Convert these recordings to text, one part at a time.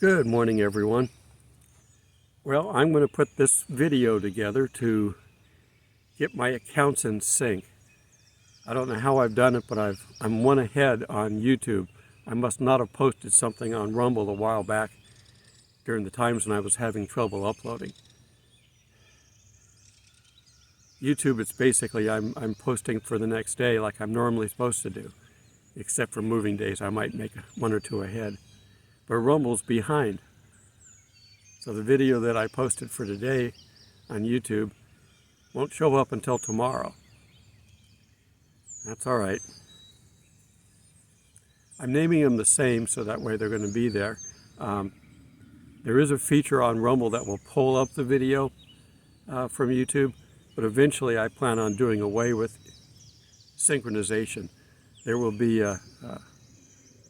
Good morning, everyone. Well, I'm going to put this video together to get my accounts in sync. I don't know how I've done it, but I'm one ahead on YouTube. I must not have posted something on Rumble a while back during the times when I was having trouble uploading. YouTube, it's basically I'm posting for the next day like I'm normally supposed to do, except for moving days. I might make one or two ahead. But Rumble's behind. So the video that I posted for today on YouTube won't show up until tomorrow. That's all right. I'm naming them the same so that way they're going to be there. There is a feature on Rumble that will pull up the video from YouTube, but eventually I plan on doing away with synchronization. There will be a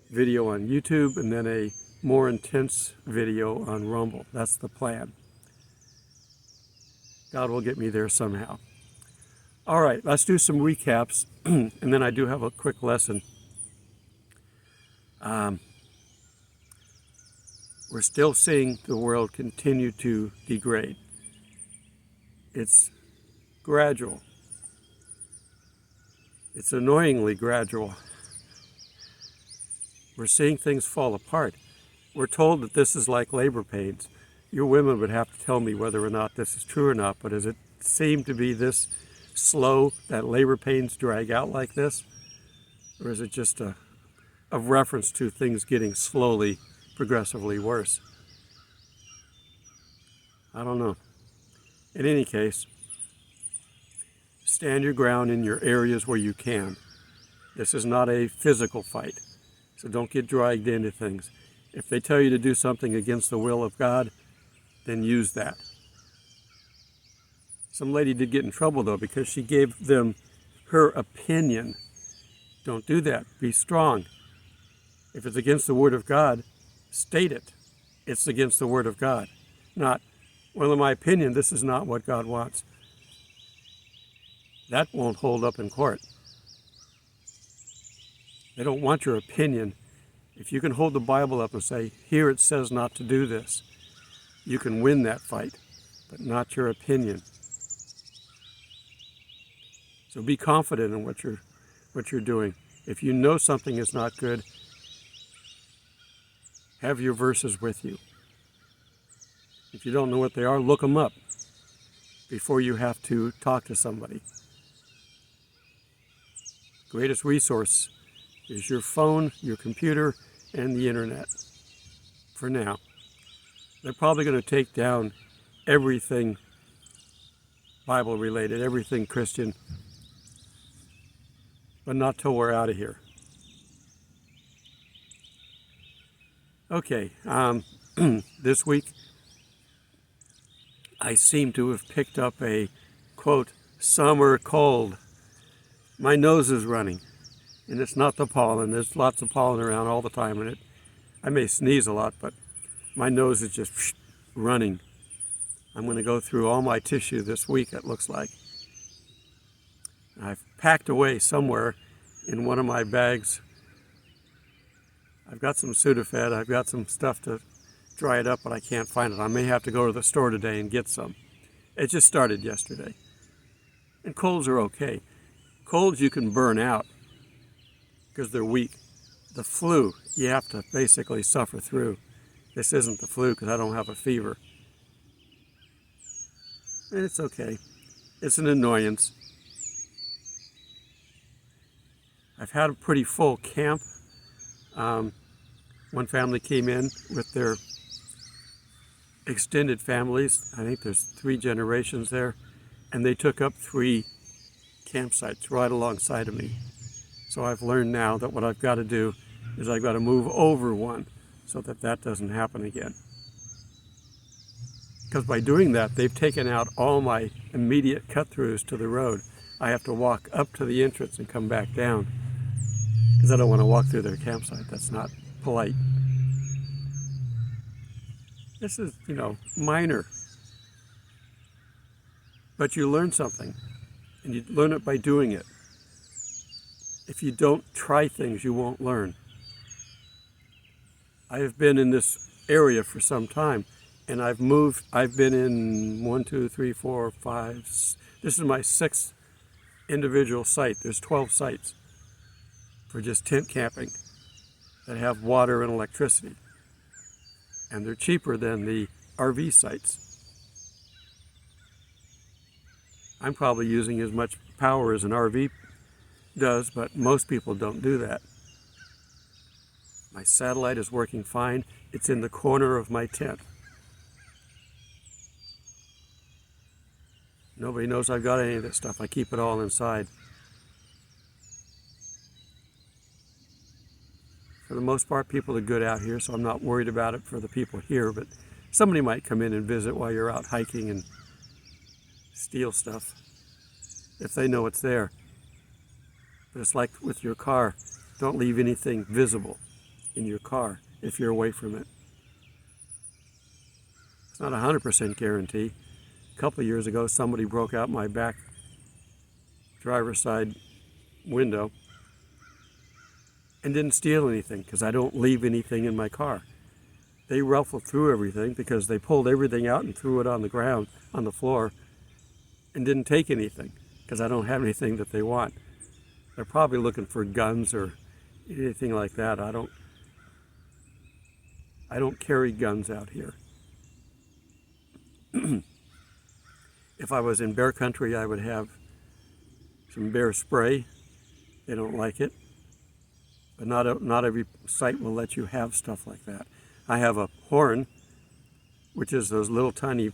video on YouTube and then a more intense video on Rumble. That's the plan. God will get me there somehow. All right, let's do some recaps, and then I do have a quick lesson. We're still seeing the world continue to degrade. It's gradual. It's annoyingly gradual. We're seeing things fall apart. We're told that this is like labor pains. You women would have to tell me whether or not this is true or not, but does it seem to be this slow that labor pains drag out like this? Or is it just a reference to things getting slowly, progressively worse? I don't know. In any case, stand your ground in your areas where you can. This is not a physical fight, so don't get dragged into things. If they tell you to do something against the will of God, then use that. Some lady did get in trouble, though, because she gave them her opinion. Don't do that. Be strong. If it's against the Word of God, state it. It's against the Word of God. Not, well, in my opinion, this is not what God wants. That won't hold up in court. They don't want your opinion. If you can hold the Bible up and say, here it says not to do this, you can win that fight, but not your opinion. So be confident in what you're doing. If you know something is not good, have your verses with you. If you don't know what they are, look them up before you have to talk to somebody. Greatest resource is your phone, your computer, and the internet. For now. They're probably going to take down everything Bible related, everything Christian, but not till we're out of here. Okay, this week I seem to have picked up a, quote, summer cold. My nose is running. And it's not the pollen. There's lots of pollen around all the time, and I may sneeze a lot, but my nose is just running. I'm going to go through all my tissue this week, it looks like. I've packed away somewhere in one of my bags. I've got some Sudafed. I've got some stuff to dry it up, but I can't find it. I may have to go to the store today and get some. It just started yesterday. And colds are okay. Colds you can burn out, because they're weak. The flu, you have to basically suffer through. This isn't the flu because I don't have a fever. And it's okay. It's an annoyance. I've had a pretty full camp. One family came in with their extended families. I think there's 3 generations there. And they took up 3 campsites right alongside of me. So I've learned now that what I've got to do is I've got to move over one so that that doesn't happen again. Because by doing that, they've taken out all my immediate cut-throughs to the road. I have to walk up to the entrance and come back down because I don't want to walk through their campsite. That's not polite. This is, minor. But you learn something, and you learn it by doing it. If you don't try things, you won't learn. I have been in this area for some time, and I've been in 1, 2, 3, 4, 5, this is my 6th individual site. There's 12 sites for just tent camping that have water and electricity, and they're cheaper than the RV sites. I'm probably using as much power as an RV does, but most people don't do that. My satellite is working fine. It's in the corner of my tent. Nobody knows I've got any of this stuff. I keep it all inside. For the most part, people are good out here, so I'm not worried about it for the people here, but somebody might come in and visit while you're out hiking and steal stuff if they know it's there. But it's like with your car. Don't leave anything visible in your car if you're away from it. It's not a 100% guarantee. A couple of years ago, somebody broke out my back driver's side window and didn't steal anything because I don't leave anything in my car. They ruffled through everything because they pulled everything out and threw it on the ground, on the floor, and didn't take anything because I don't have anything that they want. They're probably looking for guns or anything like that. I don't carry guns out here. If I was in bear country, I would have some bear spray. They don't like it. But not every site will let you have stuff like that. I have a horn, which is those little tiny,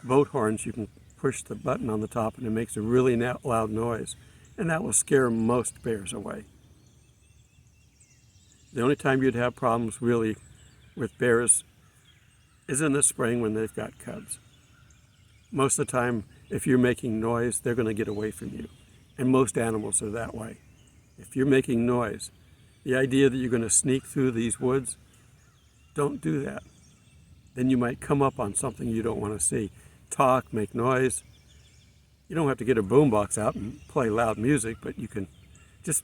boat horns. You can push the button on the top and it makes a really loud noise. And that will scare most bears away. The only time you'd have problems really with bears is in the spring when they've got cubs. Most of the time, if you're making noise, they're going to get away from you. And most animals are that way. If you're making noise, the idea that you're going to sneak through these woods, don't do that. Then you might come up on something you don't want to see. Talk, make noise. You don't have to get a boombox out and play loud music, but you can just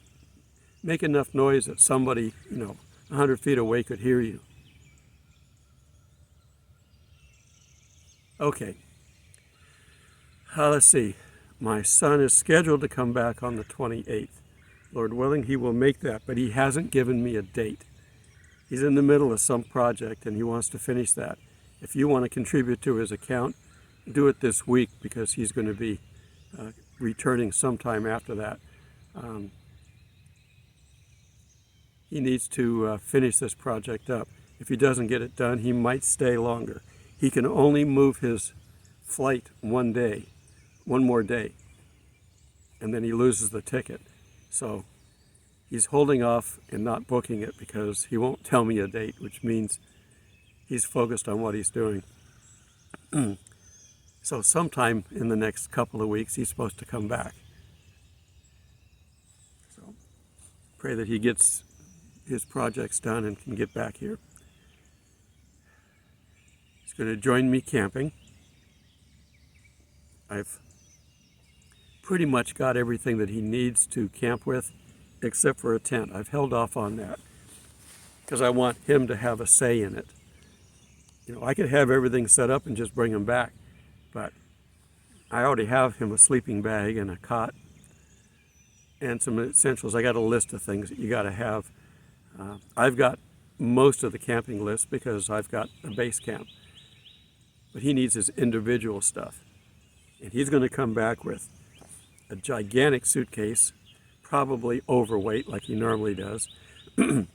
make enough noise that somebody, 100 feet away could hear you. Okay. Let's see. My son is scheduled to come back on the 28th. Lord willing, he will make that, but he hasn't given me a date. He's in the middle of some project and he wants to finish that. If you want to contribute to his account, do it this week because he's going to be returning sometime after that. He needs to finish this project up. If he doesn't get it done, he might stay longer. He can only move his flight one more day, and then he loses the ticket. So he's holding off and not booking it because he won't tell me a date, which means he's focused on what he's doing. So sometime in the next couple of weeks, he's supposed to come back. So pray that he gets his projects done and can get back here. He's going to join me camping. I've pretty much got everything that he needs to camp with, except for a tent. I've held off on that because I want him to have a say in it. I could have everything set up and just bring him back, but I already have him a sleeping bag and a cot and some essentials. I got a list of things that you got to have. I've got most of the camping list because I've got a base camp, but he needs his individual stuff. And he's going to come back with a gigantic suitcase, probably overweight like he normally does, and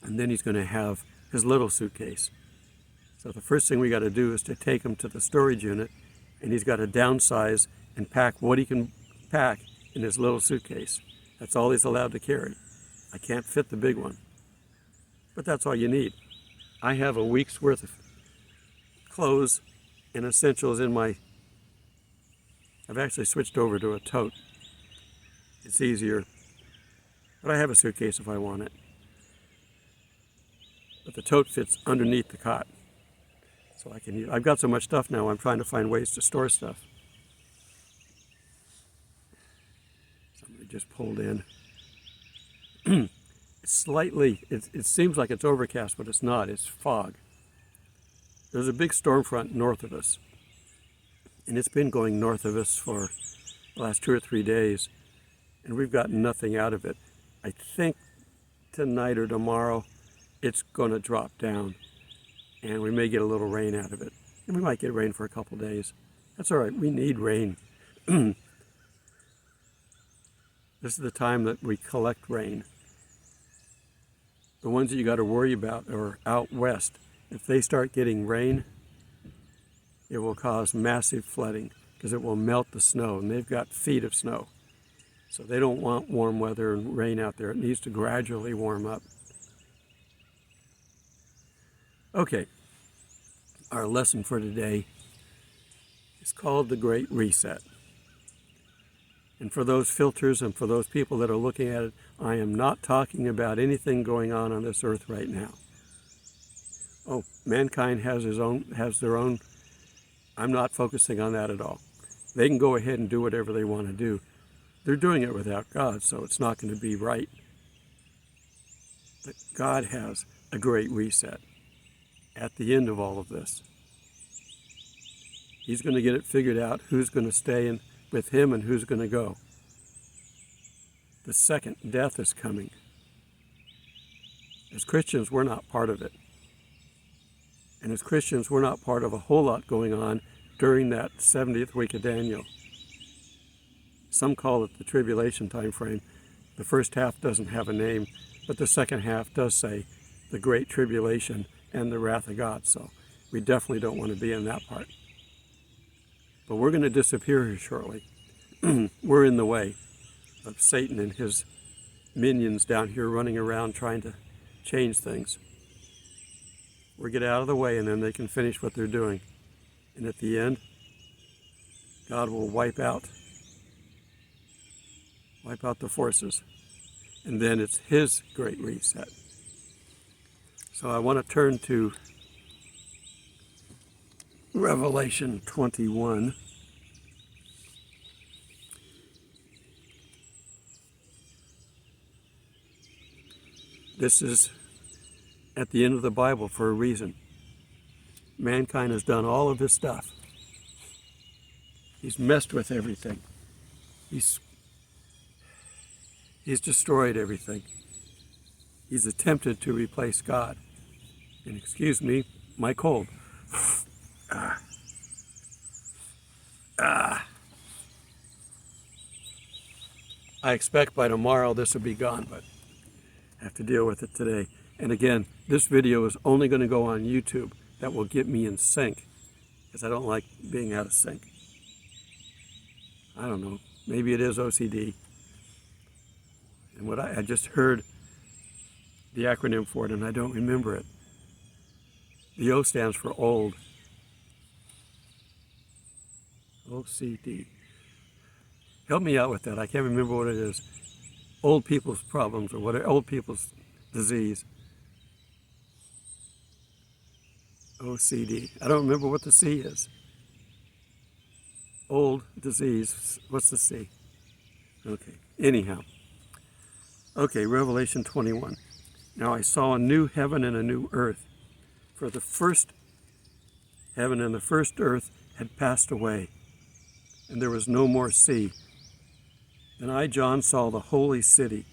then he's going to have his little suitcase. So the first thing we got to do is to take him to the storage unit, and he's got to downsize and pack what he can pack in his little suitcase. That's all he's allowed to carry. I can't fit the big one, but that's all you need. I have a week's worth of clothes and essentials in my... I've actually switched over to a tote. It's easier, but I have a suitcase if I want it. But the tote fits underneath the cot, so I can use. I've got so much stuff now, I'm trying to find ways to store stuff. Somebody just pulled in. slightly, it seems like it's overcast, but it's not. It's fog. There's a big storm front north of us, and it's been going north of us for the last 2 or 3 days, and we've gotten nothing out of it. I think tonight or tomorrow it's going to drop down, and we may get a little rain out of it, and we might get rain for a couple days. That's all right. We need rain. This is the time that we collect rain. The ones that you got to worry about are out west. If they start getting rain, it will cause massive flooding because it will melt the snow, and they've got feet of snow. So they don't want warm weather and rain out there. It needs to gradually warm up. Okay, our lesson for today is called the Great Reset. And for those filters and for those people that are looking at it, I am not talking about anything going on this earth right now. Oh, mankind has their own. I'm not focusing on that at all. They can go ahead and do whatever they want to do. They're doing it without God, so it's not going to be right. But God has a great reset at the end of all of this. He's going to get it figured out who's going to stay with him and who's going to go. The second death is coming. As Christians, we're not part of it. And as Christians, we're not part of a whole lot going on during that 70th week of Daniel. Some call it the tribulation time frame. The first half doesn't have a name, but the second half does say the great tribulation and the wrath of God. So we definitely don't want to be in that part. But we're going to disappear here shortly. We're in the way of Satan and his minions down here running around trying to change things. We'll get out of the way, and then they can finish what they're doing. And at the end, God will wipe out the forces. And then it's his great reset. So I want to turn to Revelation 21. This is at the end of the Bible for a reason. Mankind has done all of this stuff. He's messed with everything. He's destroyed everything. He's attempted to replace God. And excuse me, my cold. I expect by tomorrow this will be gone, but I have to deal with it today. And again, this video is only going to go on YouTube. That will get me in sync, because I don't like being out of sync. I don't know. Maybe it is OCD. And what I just heard the acronym for it, and I don't remember it. The O stands for old. OCD. Help me out with that. I can't remember what it is. Old people's problems or whatever. Old people's disease. OCD. I don't remember what the C is. Old disease. What's the C? Okay. Anyhow. Okay, Revelation 21. Now I saw a new heaven and a new earth. For the first heaven and the first earth had passed away, and there was no more sea. Then I, John, saw the holy city,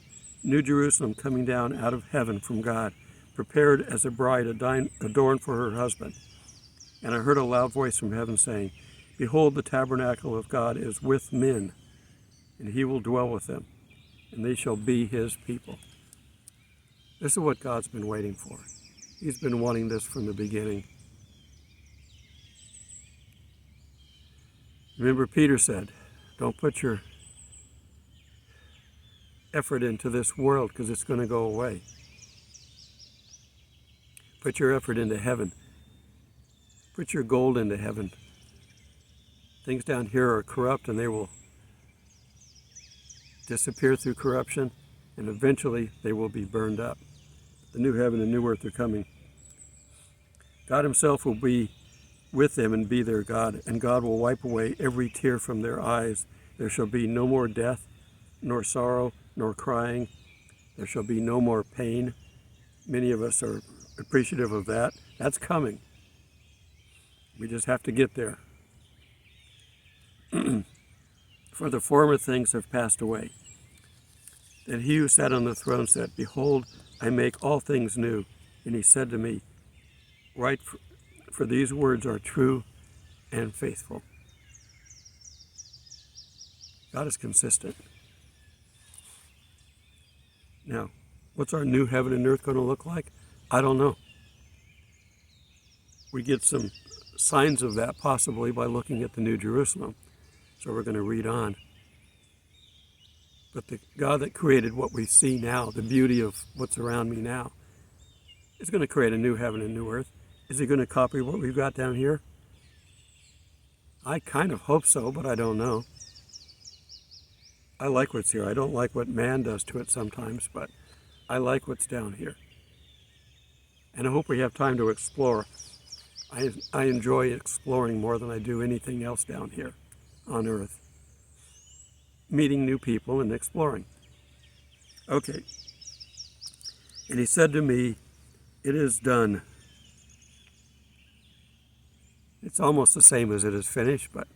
New Jerusalem, coming down out of heaven from God, prepared as a bride adorned for her husband. And I heard a loud voice from heaven saying, Behold, the tabernacle of God is with men, and he will dwell with them, and they shall be his people. This is what God's been waiting for. He's been wanting this from the beginning. Remember, Peter said, don't put your effort into this world because it's going to go away. Put your effort into heaven. Put your gold into heaven. Things down here are corrupt, and they will disappear through corruption, and eventually they will be burned up. The new heaven and new earth are coming. God himself will be with them and be their God, and God will wipe away every tear from their eyes. There shall be no more death, nor sorrow, nor crying, There shall be no more pain. Many of us are appreciative of that. That's coming. We just have to get there. For the former things have passed away. Then he who sat on the throne said, Behold, I make all things new. And he said to me, Write, for these words are true and faithful. God is consistent. Now, what's our new heaven and earth going to look like? I don't know. We get some signs of that possibly by looking at the New Jerusalem. So we're going to read on. But the God that created what we see now, the beauty of what's around me now, is going to create a new heaven and new earth. Is he going to copy what we've got down here? I kind of hope so, but I don't know. I like what's here. I don't like what man does to it sometimes, but I like what's down here. And I hope we have time to explore. I enjoy exploring more than I do anything else down here on earth. Meeting new people and exploring. Okay. And he said to me, It is done. It's almost the same as it is finished, but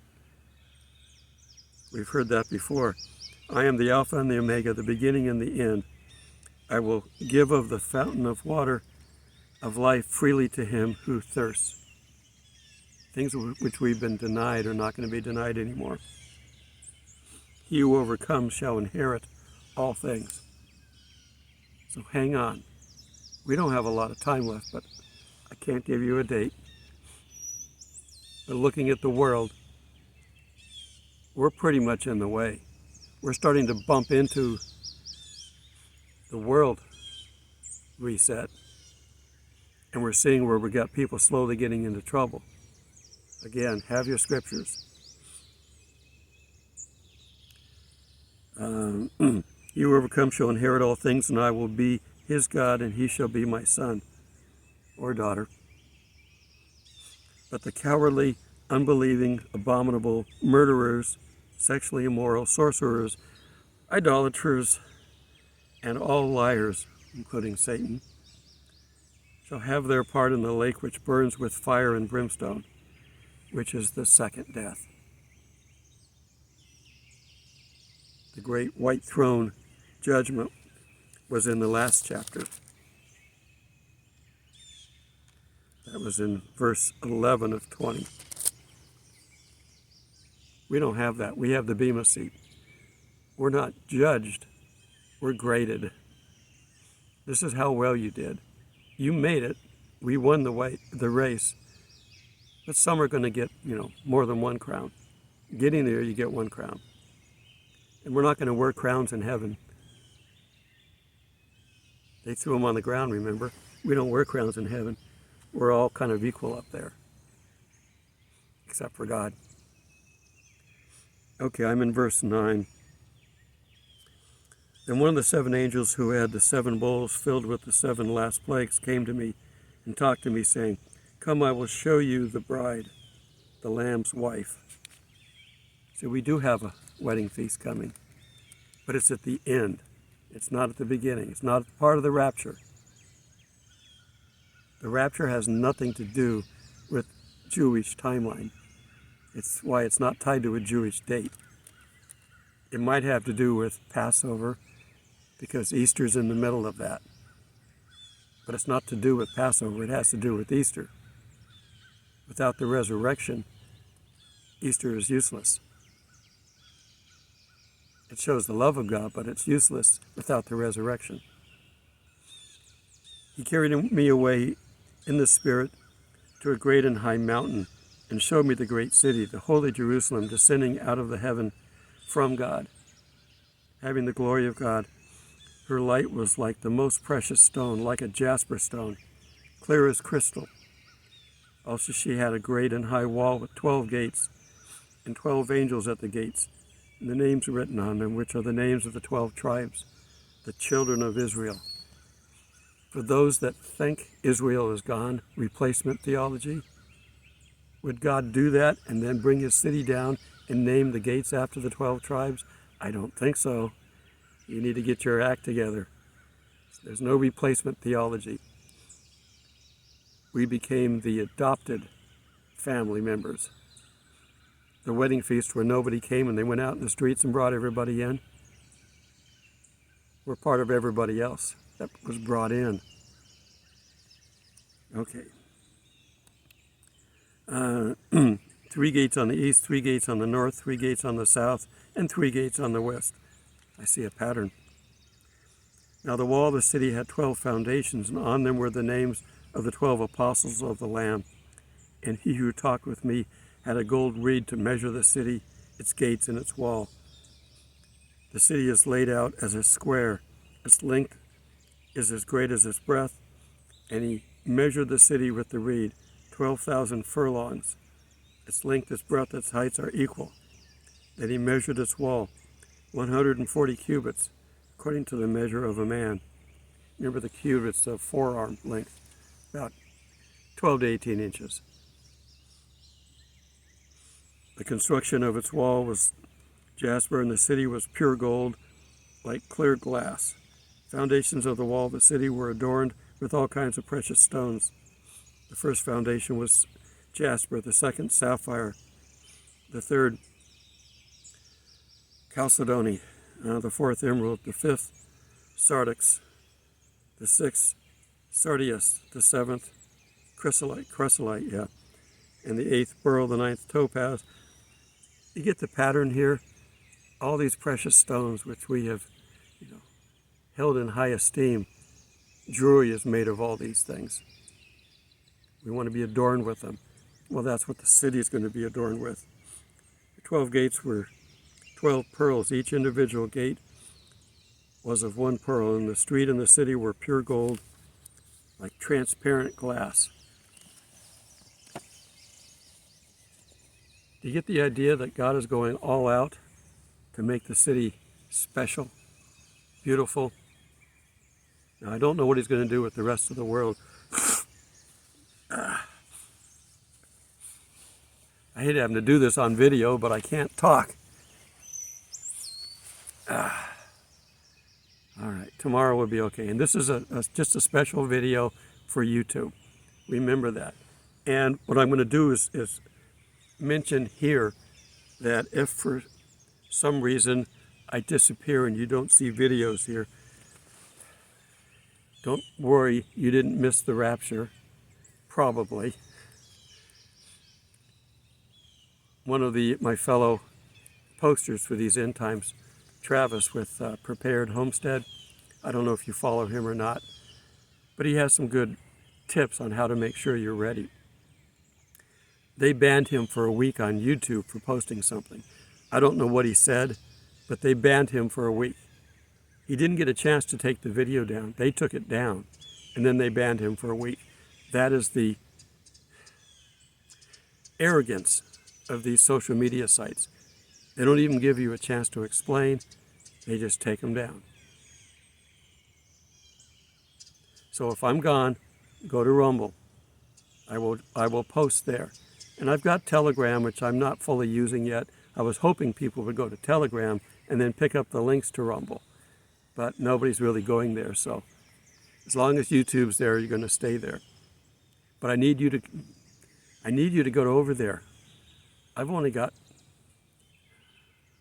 we've heard that before. I am the Alpha and the Omega, the beginning and the end. I will give of the fountain of water of life freely to him who thirsts. Things which we've been denied are not going to be denied anymore. He who overcomes shall inherit all things. So hang on. We don't have a lot of time left, but I can't give you a date. But looking at the world, we're pretty much in the way. We're starting to bump into the world reset. And we're seeing where we got people slowly getting into trouble. Again, have your scriptures. He who overcomes shall inherit all things, and I will be his God, and he shall be my son or daughter. But the cowardly, unbelieving, abominable, murderers, sexually immoral, sorcerers, idolaters, and all liars, including Satan, shall have their part in the lake which burns with fire and brimstone, which is the second death. The great white throne judgment was in the last chapter. That was in verse 11 of 20. We don't have that. We have the Bema seat. We're not judged. We're graded. This is how well you did. You made it. We won the race. But some are going to get, more than one crown. Getting there, you get one crown. And we're not going to wear crowns in heaven. They threw them on the ground, remember? We don't wear crowns in heaven. We're all kind of equal up there. Except for God. Okay, I'm in verse 9. Then one of the 7 angels who had the 7 bowls filled with the 7 last plagues came to me and talked to me, saying, Come, I will show you the bride, the Lamb's wife. So we do have a wedding feast coming, but it's at the end. It's not at the beginning. It's not part of the rapture. The rapture has nothing to do with Jewish timeline. It's why it's not tied to a Jewish date. It might have to do with Passover, because Easter's in the middle of that. But it's not to do with Passover. It has to do with Easter. Without the resurrection, Easter is useless. It shows the love of God, but it's useless without the resurrection. He carried me away in the Spirit to a great and high mountain and showed me the great city, the holy Jerusalem, descending out of the heaven from God, having the glory of God. Her light was like the most precious stone, like a jasper stone, clear as crystal. Also she had a great and high wall with 12 gates, and 12 angels at the gates, and the names written on them, which are the names of the 12 tribes, the children of Israel. For those that think Israel is gone, replacement theology, would God do that and then bring his city down and name the gates after the 12 tribes? I don't think so. You need to get your act together. There's no replacement theology. We became the adopted family members. The wedding feast where nobody came and they went out in the streets and brought everybody in. We're part of everybody else that was brought in. Okay. 3 gates on the east, 3 gates on the north, 3 gates on the south, and 3 gates on the west. I see a pattern. Now the wall of the city had 12 foundations, and on them were the names of the 12 apostles of the Lamb. And he who talked with me had a gold reed to measure the city, its gates, and its wall. The city is laid out as a square. Its length is as great as its breadth. And he measured the city with the reed, 12,000 furlongs. Its length, its breadth, its heights are equal. Then he measured its wall, 140 cubits, according to the measure of a man. Remember the cubits of forearm length, about 12 to 18 inches. The construction of its wall was jasper, and the city was pure gold, like clear glass. Foundations of the wall of the city were adorned with all kinds of precious stones. The first foundation was jasper, the second sapphire, the third chalcedony, the fourth emerald, the fifth sardonyx, the sixth sardius, the seventh chrysolite, and the eighth beryl, the ninth topaz. You get the pattern here. All these precious stones which we have, held in high esteem. Jewelry is made of all these things. We want to be adorned with them. Well, that's what the city is going to be adorned with. The 12 gates were 12 pearls. Each individual gate was of 1 pearl, and the street and the city were pure gold, like transparent glass. Do you get the idea that God is going all out to make the city special, beautiful? Now, I don't know what he's going to do with the rest of the world. I hate having to do this on video, but I can't talk. All right, tomorrow will be okay. And this is just a special video for YouTube. Remember that. And what I'm going to do is mention here that if for some reason I disappear and you don't see videos here, don't worry, you didn't miss the rapture, probably. One of my fellow posters for these end times, Travis with Prepared Homestead, I don't know if you follow him or not, but he has some good tips on how to make sure you're ready. They banned him for a week on YouTube for posting something. I don't know what he said, but they banned him for a week. He didn't get a chance to take the video down. They took it down, and then they banned him for a week. That is the arrogance of these social media sites. They don't even give you a chance to explain. They just take them down. So if I'm gone, go to Rumble. I will post there. And I've got Telegram, which I'm not fully using yet. I was hoping people would go to Telegram and then pick up the links to Rumble. But nobody's really going there, so as long as YouTube's there, you're going to stay there. But I need you to go over there. I've only got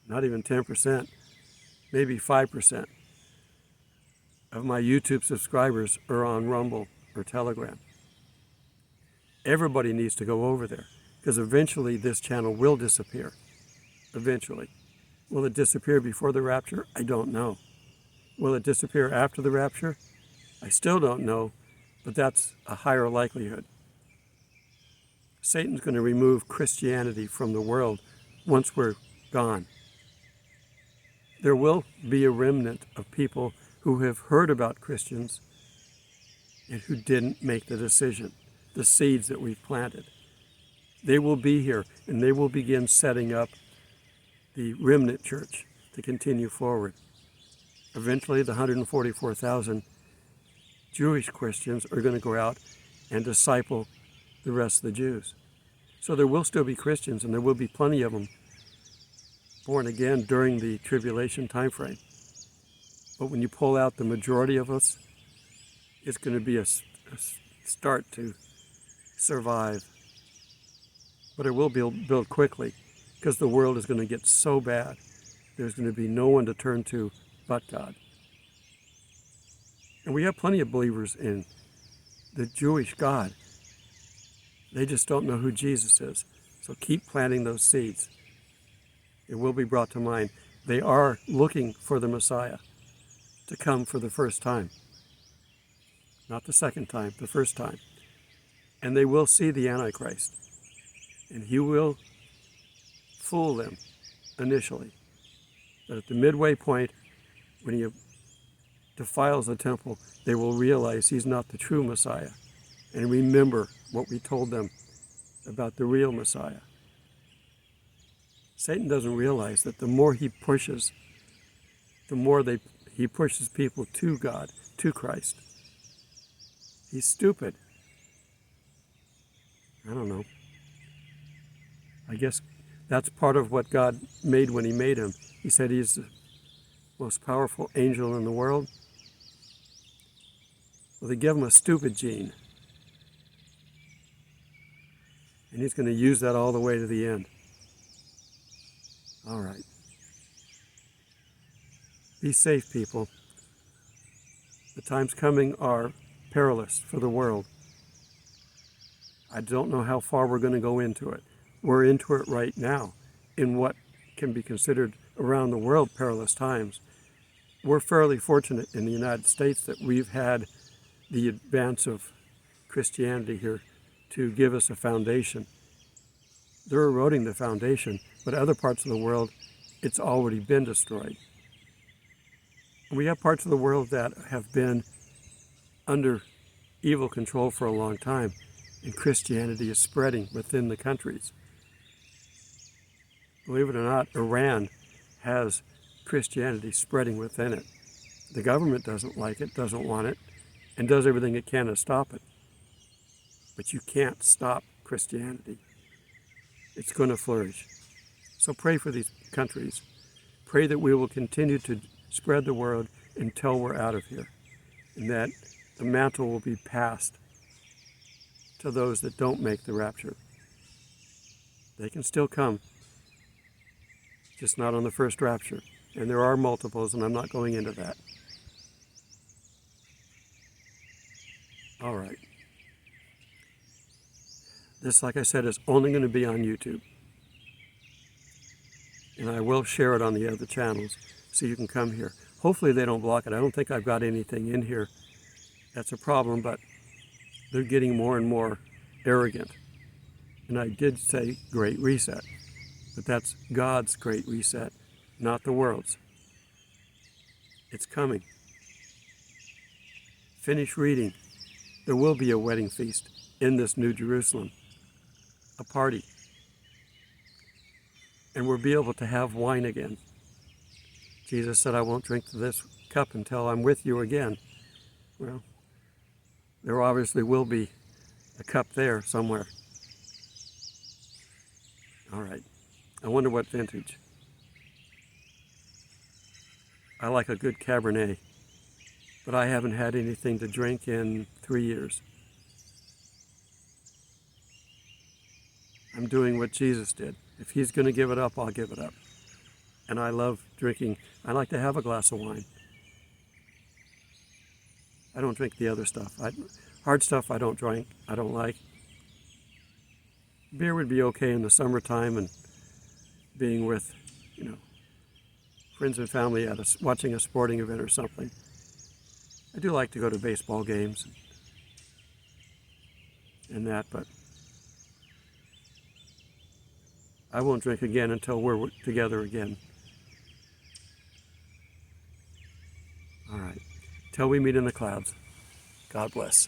not even 10%, maybe 5% of my YouTube subscribers are on Rumble or Telegram. Everybody needs to go over there, because eventually this channel will disappear. Eventually. Will it disappear before the rapture? I don't know. Will it disappear after the rapture? I still don't know, but that's a higher likelihood. Satan's going to remove Christianity from the world once we're gone. There will be a remnant of people who have heard about Christians and who didn't make the decision, the seeds that we've planted. They will be here, and they will begin setting up the remnant church to continue forward. Eventually, the 144,000 Jewish Christians are going to go out and disciple the rest of the Jews. So there will still be Christians, and there will be plenty of them born again during the tribulation time frame. But when you pull out the majority of us, it's going to be a start to survive. But it will build quickly, because the world is going to get so bad. There's going to be no one to turn to but God. And we have plenty of believers in the Jewish God. They just don't know who Jesus is. So keep planting those seeds. It will be brought to mind. They are looking for the Messiah to come for the first time. Not the second time, the first time. And they will see the Antichrist. And he will fool them initially. But at the midway point, when he defiles the temple, they will realize he's not the true Messiah. And remember what we told them about the real Messiah. Satan doesn't realize that the more he pushes, the more he pushes people to God, to Christ. He's stupid. I don't know. I guess that's part of what God made when he made him. He said he's the most powerful angel in the world. Well, they give him a stupid gene. And he's going to use that all the way to the end. All right. Be safe, people. The times coming are perilous for the world. I don't know how far we're going to go into it. We're into it right now in what can be considered around the world perilous times. We're fairly fortunate in the United States that we've had the advance of Christianity here to give us a foundation. They're eroding the foundation, but other parts of the world, it's already been destroyed. And we have parts of the world that have been under evil control for a long time, and Christianity is spreading within the countries. Believe it or not, Iran has Christianity spreading within it. The government doesn't like it, doesn't want it, and does everything it can to stop it. But you can't stop Christianity. It's going to flourish. So pray for these countries. Pray that we will continue to spread the word until we're out of here, and that the mantle will be passed to those that don't make the rapture. They can still come, just not on the first rapture. And there are multiples, and I'm not going into that. All right. This, like I said, is only going to be on YouTube. And I will share it on the other channels so you can come here. Hopefully they don't block it. I don't think I've got anything in here that's a problem, but they're getting more and more arrogant. And I did say Great Reset, but that's God's Great Reset, not the world's. It's coming. Finish reading. There will be a wedding feast in this New Jerusalem, a party. And we'll be able to have wine again. Jesus said, I won't drink this cup until I'm with you again. Well, there obviously will be a cup there somewhere. All right. I wonder what vintage. I like a good Cabernet, but I haven't had anything to drink in 3 years. I'm doing what Jesus did. If he's going to give it up, I'll give it up. And I love drinking. I like to have a glass of wine. I don't drink the other stuff. Hard stuff I don't drink. I don't like. Beer would be okay in the summertime and being with, friends and family at watching a sporting event or something. I do like to go to baseball games and that, but I won't drink again until we're together again. All right. Till we meet in the clouds. God bless.